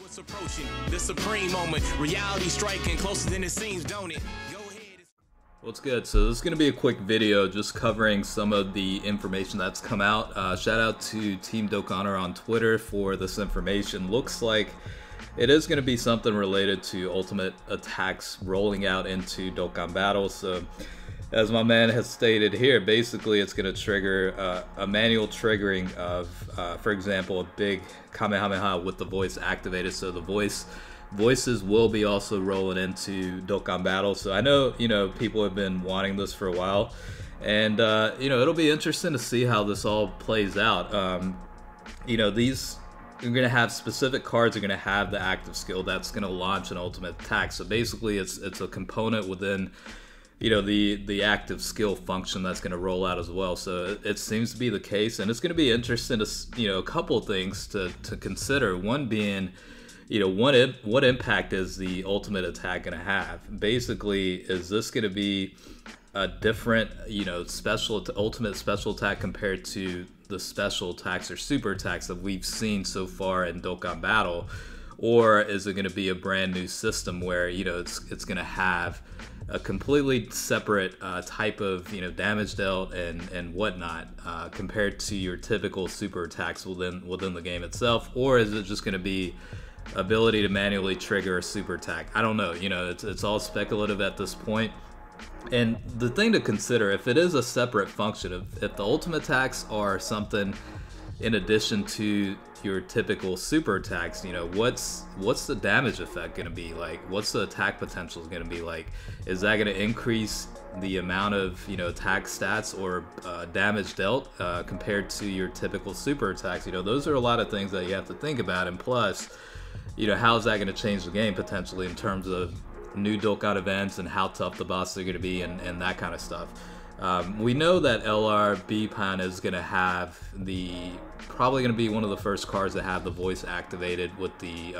What's approaching the supreme moment, reality striking closer than it seems, don't it? Go ahead. What's good? So this is going to be a quick video just covering some of the information that's come out. Shout out to Team Dokkan on Twitter for this information. Looks like it is going to be something related to ultimate attacks rolling out into Dokkan Battle. So as my man has stated here, basically it's going to trigger a manual triggering of, for example, a big Kamehameha with the voice activated. So the voices will be also rolling into Dokkan Battle. So I know, people have been wanting this for a while, and it'll be interesting to see how this all plays out. These you're going to have specific cards are going to have the active skill that's going to launch an ultimate attack. So basically it's a component within the active skill function that's going to roll out as well. So it seems to be the case, and it's going to be interesting to a couple things to consider. One being, what impact is the ultimate attack going to have? Basically, is this going to be a different ultimate special attack compared to the special attacks or super attacks that we've seen so far in Dokkan Battle, or is it going to be a brand new system where it's going to have a completely separate type of damage dealt and whatnot compared to your typical super attacks within the game itself? Or is it just going to be ability to manually trigger a super attack? I don't know. It's all speculative at this point. And the thing to consider, if it is a separate function, if the ultimate attacks are something in addition to your typical super attacks, what's the damage effect going to be like? What's the attack potential going to be like? Is that going to increase the amount of attack stats or damage dealt compared to your typical super attacks? Those are a lot of things that you have to think about. And plus, how is that going to change the game potentially in terms of new Dokkan events and how tough the bosses are going to be and that kind of stuff. We know that LR B-Pan is going to have probably going to be one of the first cards that have the voice activated with the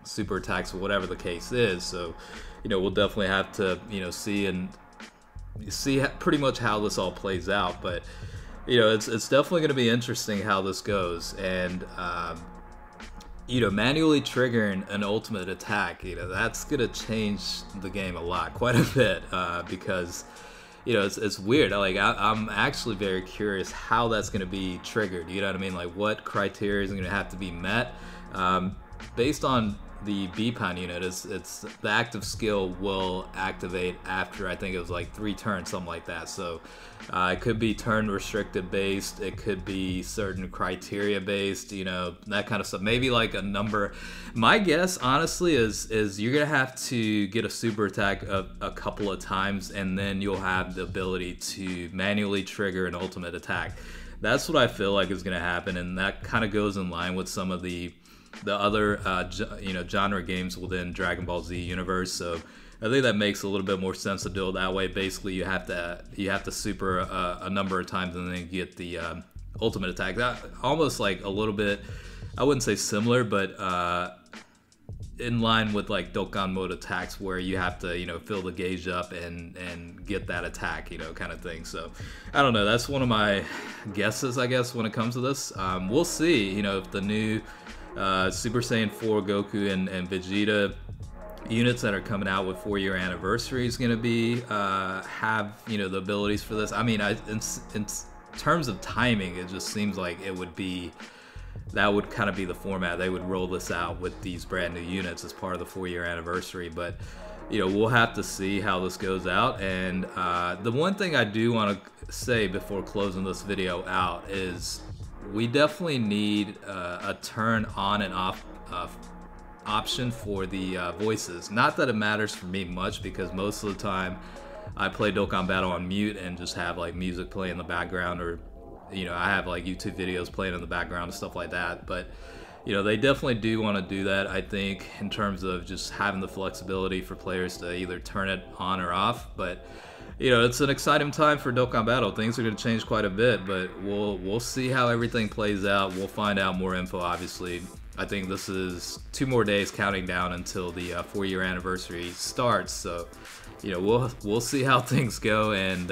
super attacks or whatever the case is. So, we'll definitely have to, see pretty much how this all plays out. But, it's definitely going to be interesting how this goes. And, manually triggering an ultimate attack, that's going to change the game a lot, quite a bit, because it's weird. I'm actually very curious how that's going to be triggered. You know what I mean? Like, what criteria is going to have to be met? Based on the B-Pan unit, it's the active skill will activate after, I think it was like 3 turns, something like that. So it could be turn restricted based, it could be certain criteria based, that kind of stuff. Maybe like a number. My guess, honestly, is you're gonna have to get a super attack a couple of times, and then you'll have the ability to manually trigger an ultimate attack. That's what I feel like is gonna happen, and that kind of goes in line with some of the other genre games within Dragon Ball Z universe. So I think that makes a little bit more sense to do it that way. Basically, you have to super a number of times and then get the ultimate attack. That almost like a little bit, I wouldn't say similar, but in line with like Dokkan mode attacks, where you have to fill the gauge up and get that attack, kind of thing. So I don't know, that's one of my guesses, I guess, when it comes to this. We'll see if the new Super Saiyan 4 Goku and Vegeta units that are coming out with 4-year anniversary is going to be have the abilities for this. I mean, in terms of timing, it just seems like that would kind of be the format. They would roll this out with these brand new units as part of the 4-year anniversary. But we'll have to see how this goes out. And the one thing I do want to say before closing this video out is we definitely need a turn on and off option for the voices. Not that it matters for me much, because most of the time I play Dokkan Battle on mute and just have like music play in the background, or I have like YouTube videos playing in the background and stuff like that. But they definitely do want to do that, I think, in terms of just having the flexibility for players to either turn it on or off. But it's an exciting time for Dokkan Battle. Things are going to change quite a bit, but we'll see how everything plays out. We'll find out more info, obviously. I think this is 2 more days counting down until the 4-year anniversary starts. So, we'll see how things go, and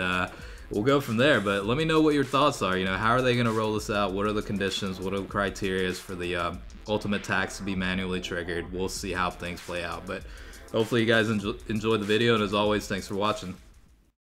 we'll go from there. But let me know what your thoughts are. You know, how are they going to roll this out? What are the conditions? What are the criteria for the ultimate attacks to be manually triggered? We'll see how things play out. But hopefully you guys enjoyed the video, and as always, thanks for watching.